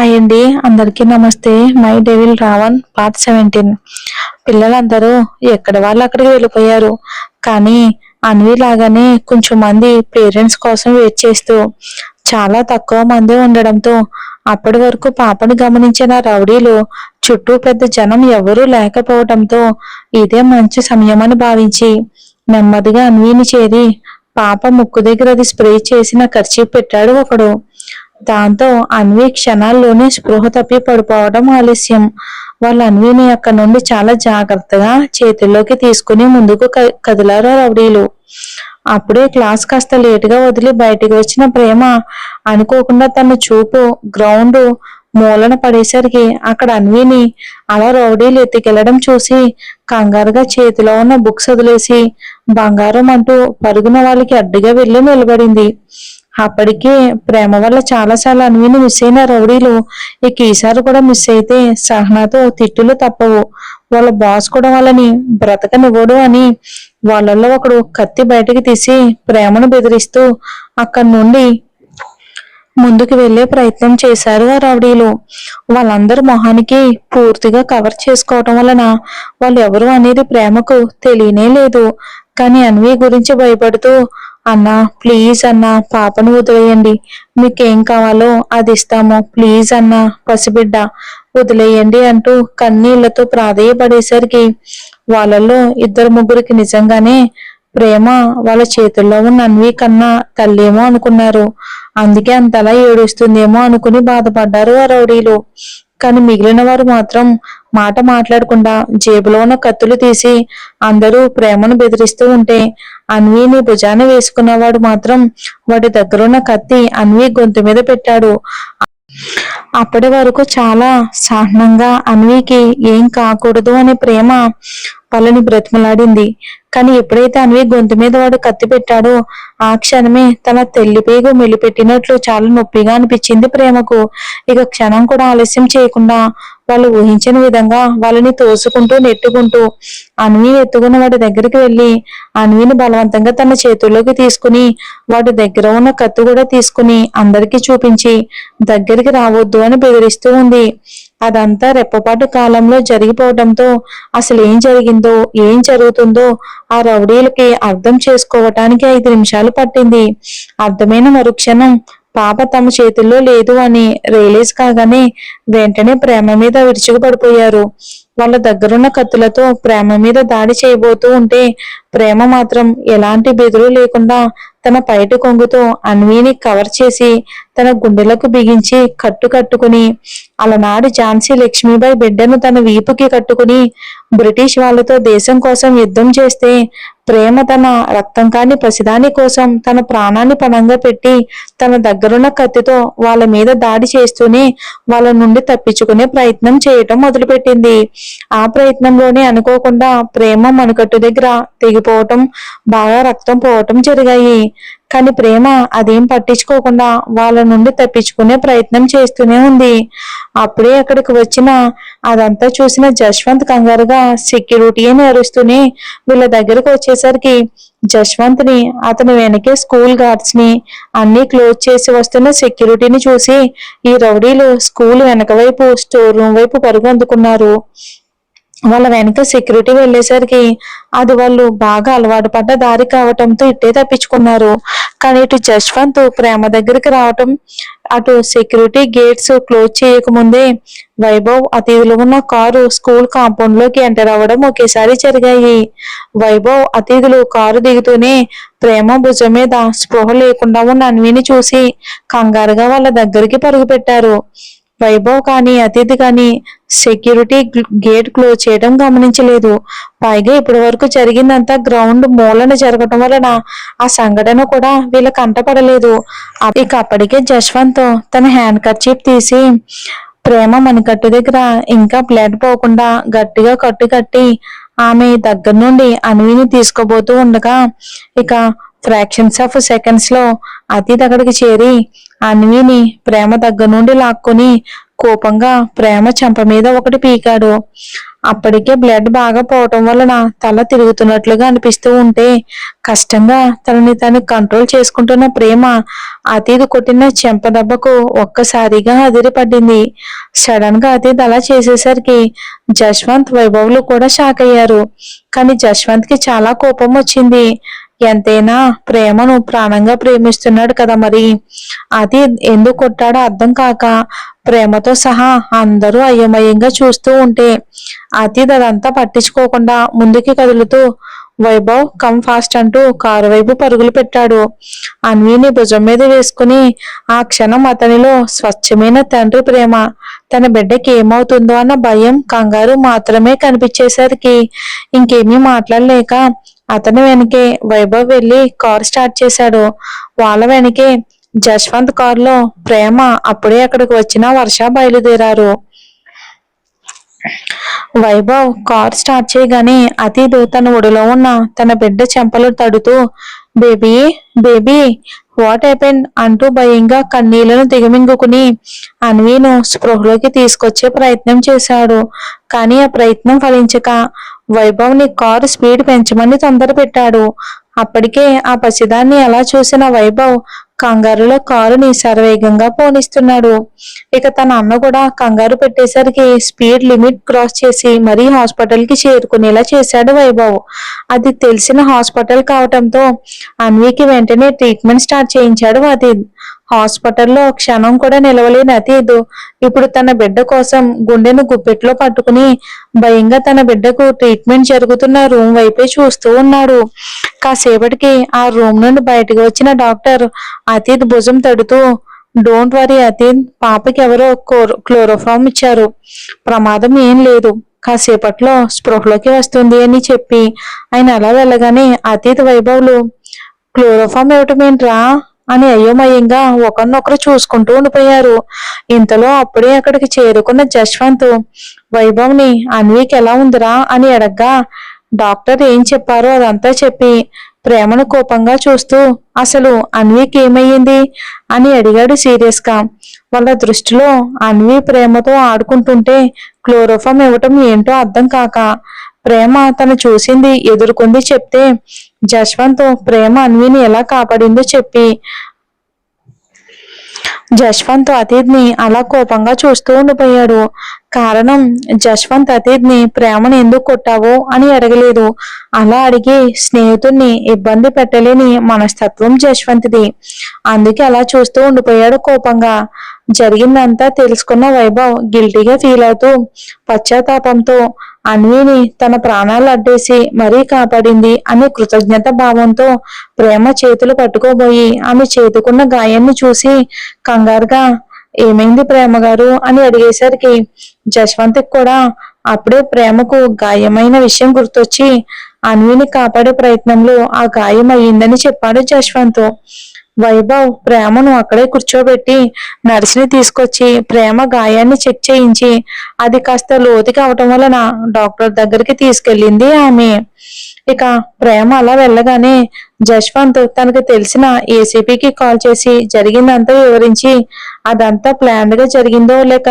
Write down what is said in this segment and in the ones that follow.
Hi అండి, అందరికీ నమస్తే. My devil Ravan part 17. పిల్లలందరూ ఎక్కడ వాళ్ళు అక్కడికి వెళ్ళిపోయారు. కానీ అన్వి లాగానే కొంచెం మంది పేరెంట్స్ కోసం వెయిట్ చేస్తూ చాలా తక్కువ మంది ఉండడంతో అప్పటి వరకు పాపను గమనించిన రౌడీలు చుట్టూ పెద్ద జనం ఎవరూ లేకపోవడంతో ఇదే మంచి సమయం అని భావించి నెమ్మదిగా అన్విని చేరి పాప ముక్కు దగ్గర అది స్ప్రే చేసిన కర్చీఫ్ పెట్టాడు ఒకడు. దాంతో అన్వి క్షణాల్లోనే స్పృహ తప్పి పడిపోవడం ఆలస్యం. వాళ్ళు అన్విని అక్కడి నుండి చాలా జాగ్రత్తగా చేతుల్లోకి తీసుకుని ముందుకు కదిలారు రౌడీలు. అప్పుడే క్లాస్ కాస్త లేటుగా వదిలి బయటికి వచ్చిన ప్రేమ అనుకోకుండా తన చూపు గ్రౌండ్ మూలన పడేసరికి అక్కడ అన్విని అలా రౌడీలు ఎత్తుకెళ్లడం చూసి కంగారుగా చేతిలో ఉన్న బుక్స్ వదిలేసి బంగారం అంటూ పరుగున వాళ్ళకి అడ్డుగా వెళ్లి నిలబడింది. అప్పటికే ప్రేమ వల్ల చాలాసార్లు అన్విని మిస్ అయిన రౌడీలు ఇక ఈసారి కూడా మిస్ అయితే సహనాతో తిట్టులు తప్పవు. వాళ్ళ బాస్ కూడా వాళ్ళని బ్రతకనివ్వడు అని వాళ్ళల్లో ఒకడు కత్తి బయటకు తీసి ప్రేమను బెదిరిస్తూ అక్కడి నుండి ముందుకు వెళ్లే ప్రయత్నం చేశారు ఆ రౌడీలు. వాళ్ళందరూ మొహానికి పూర్తిగా కవర్ చేసుకోవటం వలన వాళ్ళు ఎవరు అనేది ప్రేమకు తెలియనే లేదు. కానీ అన్వి గురించి భయపడుతూ, అన్నా ప్లీజ్ అన్నా, పాపను వదిలేయండి, మీకేం కావాలో అది ఇస్తాము, ప్లీజ్ అన్నా పసిబిడ్డ వదిలేయండి అంటూ కన్నీళ్లతో ప్రాధేయపడేసరికి వాళ్ళల్లో ఇద్దరు ముగ్గురికి నిజంగానే ప్రేమ వాళ్ళ చేతుల్లో ఉన్న అన్వి కన్నా తల్లేమో అనుకున్నారు. అందుకే అంతలా ఏడుస్తుందేమో అనుకుని బాధపడ్డారు ఆ రౌడీలు. కానీ మిగిలిన వారు మాత్రం మాట మాట్లాడకుండా జేబులో ఉన్న కత్తులు తీసి అందరూ ప్రేమను బెదిరిస్తూ ఉంటే అన్విని భుజాన వేసుకున్నవాడు మాత్రం వాడి దగ్గరున్న కత్తి అన్వి గొంతు మీద పెట్టాడు. అప్పటి వరకు చాలా సహనంగా అన్వికి ఏం కాకూడదు అనే ప్రేమ వాళ్ళని బ్రతిమలాడింది. కానీ ఎప్పుడైతే అన్వి గొంతు మీద వాడు కత్తి పెట్టాడో ఆ క్షణమే తన తెల్లిపేగు మెలిపెట్టినట్లు చాలా నొప్పిగా అనిపించింది ప్రేమకు. ఇక క్షణం కూడా ఆలస్యం చేయకుండా వాళ్ళు ఊహించిన విధంగా వాళ్ళని తోసుకుంటూ నెట్టుకుంటూ అన్విని ఎత్తుకున్న వాడి దగ్గరికి వెళ్ళి అన్విని బలవంతంగా తన చేతుల్లోకి తీసుకుని వాడి దగ్గర ఉన్న కత్తి కూడా తీసుకుని అందరికీ చూపించి దగ్గరికి రావద్దు అని బెదిరిస్తూ ఉంది. అదంతా రెప్పపాటు కాలంలో జరిగిపోవడంతో అసలు ఏం జరిగిందో ఏం జరుగుతుందో ఆ రౌడీలకి అర్థం చేసుకోవటానికి 5 నిమిషాలు పట్టింది. అర్థమైన మరుక్షణం పాప తమ చేతుల్లో లేదు అని రియలైజ్ కాగానే వెంటనే ప్రేమ మీద విరుచుకుపడిపోయారు. వాళ్ళ దగ్గరున్న కత్తులతో ప్రేమ మీద దాడి చేయబోతూ ఉంటే ప్రేమ మాత్రం ఎలాంటి బెదురు లేకుండా తన పైటి కొంగుతో అన్విని కవర్ చేసి తన గుండెలకు బిగించి కట్టుకుని అలనాడు ఝాన్సీ లక్ష్మీబాయి బిడ్డను తన వీపుకి కట్టుకుని బ్రిటిష్ వాళ్ళతో దేశం కోసం యుద్ధం చేస్తే ప్రేమ తన రక్తం కాని పసిదాని కోసం తన ప్రాణాన్ని పణంగా పెట్టి తన దగ్గరున్న కత్తితో వాళ్ళ మీద దాడి చేస్తూనే వాళ్ళ నుండి తప్పించుకునే ప్రయత్నం చేయటం మొదలుపెట్టింది. ఆ ప్రయత్నంలోనే అనుకోకుండా ప్రేమ మణికట్టు దగ్గర తెగిపోవటం, బాగా రక్తం పోవటం జరిగాయి. కానీ ప్రేమ అదేం పట్టించుకోకుండా వాళ్ళ నుండి తప్పించుకునే ప్రయత్నం చేస్తూనే ఉంది. అప్పుడే అక్కడికి వచ్చిన అదంతా చూసిన జశ్వంత్ కంగారుగా సెక్యూరిటీ అని అరుస్తూనే వీళ్ళ దగ్గరకు వచ్చేసరికి జశ్వంత్ ని అతని వెనకే స్కూల్ గార్డ్స్ ని అన్ని క్లోజ్ చేసి వస్తున్న సెక్యూరిటీని చూసి ఈ రౌడీలు స్కూల్ వెనక వైపు స్టోర్ రూమ్ వైపు పరుగు అందుకున్నారు. వాళ్ళ వెనక సెక్యూరిటీ వెళ్లేసరికి అది వాళ్ళు బాగా అలవాటు పడ్డ దారి కావటంతో ఇట్టే తప్పించుకున్నారు. కానీ ఇటు జశ్వంత్ ప్రేమ దగ్గరికి రావటం, అటు సెక్యూరిటీ గేట్స్ క్లోజ్ చేయకముందే వైభవ్ అతిథులు ఉన్న కారు స్కూల్ కాంపౌండ్ లోకి ఎంటర్ అవ్వడం ఒకేసారి జరిగాయి. వైభవ్ అతిథులు కారు దిగుతూనే ప్రేమ భుజం మీద స్పృహ లేకుండా ఉన్న అన్విని చూసి కంగారుగా వాళ్ళ దగ్గరికి పరుగు పెట్టారు. వైభవ్ కానీ అతిథి కానీ సెక్యూరిటీ గేట్ క్లోజ్ చేయడం గమనించలేదు. పైగా ఇప్పటి వరకు జరిగిందంతా గ్రౌండ్ మూలన జరగటం వలన ఆ సంఘటన కూడా వీళ్ళ కంటపడలేదు. ఇక అప్పటికే జశ్వంత్ తన హ్యాండ్ కర్చీఫ్ తీసి ప్రేమ మణికట్టు దగ్గర ఇంకా బ్లడ్ పోకుండా గట్టిగా కట్టి ఆమె దగ్గర నుండి అన్విని తీసుకోబోతూ ఉండగా ఇక ఫ్రాక్షన్స్ ఆఫ్ సెకండ్స్ లో అతిథి అక్కడికి చేరి అన్విని ప్రేమ దగ్గర నుండి లాక్కొని కోపంగా ప్రేమ చెంప మీద ఒకటి పీకాడు. అప్పటికే బ్లడ్ బాగా పోవటం వలన తల తిరుగుతున్నట్లుగా అనిపిస్తూ ఉంటే కష్టంగా తనని తను కంట్రోల్ చేసుకుంటున్న ప్రేమ అతీద్ కొట్టిన చెంప దెబ్బకు ఒక్కసారిగా అదిరిపడింది. సడన్ గా అతీద్ అలా చేసేసరికి జశ్వంత్, వైభవ్లు కూడా షాక్ అయ్యారు. కానీ జశ్వంత్ కి చాలా కోపం వచ్చింది. ఎంతైనా ప్రేమను ప్రాణంగా ప్రేమిస్తున్నాడు కదా, మరి అది ఎందుకు కొట్టాడో అర్థం కాక ప్రేమతో సహా అందరూ అయోమయంగా చూస్తూ ఉంటే అతీద్ అదంతా పట్టించుకోకుండా ముందుకి కదులుతూ వైభవ్ కమ్ ఫాస్ట్ అంటూ కారు వైపు పరుగులు పెట్టాడు. అన్వీని భుజం మీద వేసుకుని ఆ క్షణం అతనిలో స్వచ్ఛమైన తండ్రి ప్రేమ, తన బిడ్డకి ఏమవుతుందో అన్న భయం, కంగారు మాత్రమే కనిపించేసరికి ఇంకేమీ మాట్లాడలేక అతని వెనకే వైభవ్ వెళ్లి కార్ స్టార్ట్ చేశాడు. వాళ్ళ వెనకే జశ్వంత్ కారులో ప్రేమ, అప్పుడే అక్కడికి వచ్చిన వర్ష బయలుదేరారు. వైభవ్ కార్ స్టార్ట్ చేయగానే అతీద్ తన ఒడిలో ఉన్న తన బిడ్డ చెంపలు తడుతూ బేబీ బేబీ వాట్ హ్యాపెన్ అంటూ భయంగా కన్నీళ్లను దిగమింగుకుని అన్వీను స్పృహలోకి తీసుకొచ్చే ప్రయత్నం చేశాడు. కానీ ఆ ప్రయత్నం ఫలించక వైభవ్ ని కారు స్పీడ్ పెంచమని తొందర పెట్టాడు. అప్పటికే ఆ పసిదాన్ని ఎలా చూసిన వైభవ్ కంగారులో కారుని శరవేగంగా పోనిస్తున్నాడు. ఇక తన అన్న కూడా కంగారు పెట్టేసరికి స్పీడ్ లిమిట్ క్రాస్ చేసి మరీ హాస్పిటల్ కి చేరుకునేలా చేశాడు వైభవ్. అది తెలిసిన హాస్పిటల్ కావటంతో అన్వీకి వెంటనే ట్రీట్మెంట్ స్టార్ట్ చేయించాడు అతీద్. హాస్పిటల్లో క్షణం కూడా నిలవలేని అతీద్ ఇప్పుడు తన బిడ్డ కోసం గుండెను గుప్పెట్లో పట్టుకుని భయంగా తన బిడ్డకు ట్రీట్మెంట్ జరుగుతున్న రూమ్ వైపే చూస్తూ ఉన్నాడు. కాసేపటికి ఆ రూమ్ నుండి బయటకు వచ్చిన డాక్టర్ అతీద్ భుజం తడుతూ డోంట్ వరీ అతీద్, పాపకి ఎవరో క్లోరోఫామ్ ఇచ్చారు, ప్రమాదం ఏం లేదు, కాసేపట్లో స్పృహలోకి వస్తుంది అని చెప్పి ఆయన అలా వెళ్ళగానే అతీద్, వైభవ్లు క్లోరోఫామ్ ఇవ్వటమేంట్రా అని అయోమయంగా ఒకరినొకరు చూసుకుంటూ ఉండిపోయారు. ఇంతలో అప్పుడే అక్కడికి చేరుకున్న జశ్వంత్ వైభవ్ ని అన్వీకి ఎలా ఉందిరా అని అడగ్గా డాక్టర్ ఏం చెప్పారో అదంతా చెప్పి ప్రేమను కోపంగా చూస్తూ అసలు అన్వీకి ఏమయ్యింది అని అడిగాడు సీరియస్ గా. వాళ్ళ దృష్టిలో అన్వీ ప్రేమతో ఆడుకుంటుంటే క్లోరోఫామ్ ఇవ్వటం ఏంటో అర్థం కాక ప్రేమ తను చూసింది ఎదుర్కొంది చెప్తే జశ్వంత్ ప్రేమ అన్వీని ఎలా కాపాడిందో చెప్పి జశ్వంత్ అతీద్ ని అలా కోపంగా చూస్తూ ఉండిపోయాడు. కారణం జశ్వంత్ అతీద్ ని ప్రేమను ఎందుకు కొట్టావో అని అడగలేదు. అలా అడిగి స్నేహితుడిని ఇబ్బంది పెట్టలేని మనస్తత్వం జశ్వంత్ది. అందుకే అలా చూస్తూ ఉండిపోయాడు కోపంగా. జరిగిందంతా తెలుసుకున్న వైభవ్ గిల్టీగా ఫీల్ అవుతూ పశ్చాత్తాపంతో అన్వీని తన ప్రాణాలు అడ్డేసి మరీ కాపాడింది అనే కృతజ్ఞత భావంతో ప్రేమ చేతులు పట్టుకోబోయి ఆమె చేతుకున్న గాయాన్ని చూసి కంగారుగా ఏమైంది ప్రేమ గారు అని అడిగేసరికి జశ్వంత్ కూడా అప్పుడే ప్రేమకు గాయమైన విషయం గుర్తొచ్చి అన్వీని కాపాడే ప్రయత్నంలో ఆ గాయం అయ్యిందని చెప్పాడు జశ్వంత్. వైభవ్ ప్రేమను అక్కడే కూర్చోబెట్టి నర్సుని తీసుకొచ్చి ప్రేమ గాయాన్ని చెక్ చేయించి అది కాస్త లోతుకి అవటం వలన డాక్టర్ దగ్గరికి తీసుకెళ్ళింది ఆమె. ఇక ప్రేమ అలా వెళ్ళగానే జశ్వంత్ తనకు తెలిసిన ఏసీపీకి కాల్ చేసి జరిగిందంతా వివరించి అదంతా ప్లాన్డ్ గా జరిగిందో లేక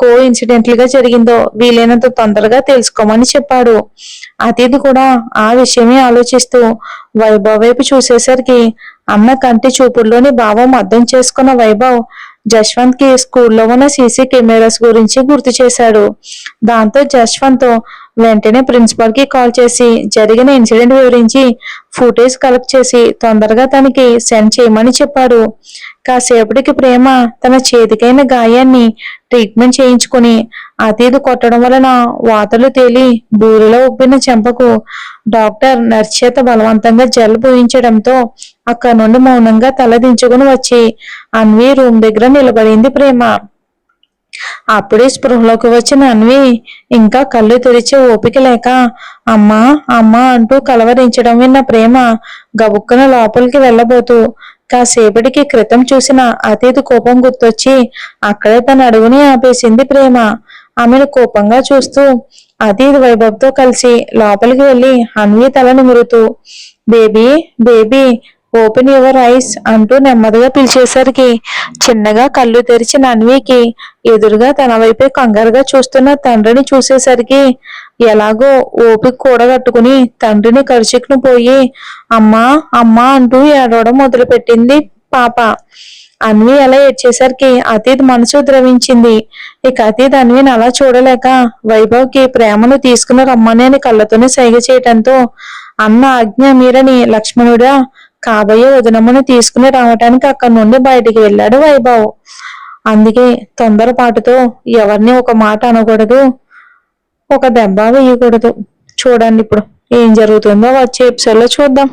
కో ఇన్సిడెంటల్ గా జరిగిందో వీలైనంత తొందరగా తెలుసుకోమని చెప్పాడు. అతిథి కూడా ఆ విషయమే ఆలోచిస్తూ వైభవ్ వైపు చూసేసరికి అన్న కంటి చూపుల్లోని భావం అర్థం చేసుకున్న వైభవ్ జశ్వంత్ కి స్కూల్లో ఉన్న సీసీ కెమెరాస్ గురించి గుర్తు చేశాడు. దాంతో జశ్వంత్ వెంటనే ప్రిన్సిపాల్ కి కాల్ చేసి జరిగిన ఇన్సిడెంట్ వివరించి ఫుటేజ్ కలెక్ట్ చేసి తొందరగా తనకి సెండ్ చేయమని చెప్పాడు. కాసేపటికి ప్రేమ తన చేతికైన గాయాన్ని ట్రీట్మెంట్ చేయించుకుని అతీదు కొట్టడం వలన వాతలు తేలి బూరిలో ఉబ్బిన చెంపకు డాక్టర్ నర్స్ చేత బలవంతంగా జెల్ పూయించడంతో అక్కడ నుండి మౌనంగా తలదించుకుని వచ్చి అన్వీ రూమ్ దగ్గర నిలబడింది ప్రేమ. అప్పుడే స్పృహలోకి వచ్చిన అన్వి ఇంకా కళ్ళు తెరిచే ఓపిక లేక అమ్మా అమ్మా అంటూ కలవరించడం విన్న ప్రేమ గబుక్కున లోపలికి వెళ్ళబోతూ కాసేపటికి క్రితం చూసిన అతీతు కోపం గుర్తొచ్చి అక్కడే తన అడుగుని ఆపేసింది ప్రేమ. ఆమెను కోపంగా చూస్తూ అతీత్ వైభవ్తో కలిసి లోపలికి వెళ్లి అన్వి తల నిమురుతూ baby baby open your eyes అంటూ నెమ్మదిగా పిలిచేసరికి చిన్నగా కళ్ళు తెరిచిన అన్వికి ఎదురుగా తన వైపే కంగారుగా చూస్తున్న తండ్రిని చూసేసరికి ఎలాగో ఓపిక కూడగట్టుకుని తండ్రిని కరుచుకుని పోయి అమ్మా అమ్మా అంటూ ఏడవడం మొదలుపెట్టింది పాప. అన్వి అలా ఏడ్చేసరికి అతీత్ మనసు ద్రవించింది. ఇక అతీత్ అన్విని అలా చూడలేక వైభవ్కి ప్రేమను తీసుకుని రమ్మని అని కళ్ళతోనే సైగ చేయటంతో అన్న ఆజ్ఞ మీరని లక్ష్మణుడా కాబోయే వదినమ్మను తీసుకుని రావటానికి అక్కడి నుండి బయటికి వెళ్ళాడు వైభవ్. అందుకే తొందరపాటుతో ఎవరిని ఒక మాట అనకూడదు, ఒక దెబ్బ వేయకూడదు. చూడండి ఇప్పుడు ఏం జరుగుతుందో వచ్చే ఎపిసోడ్లో చూద్దాం.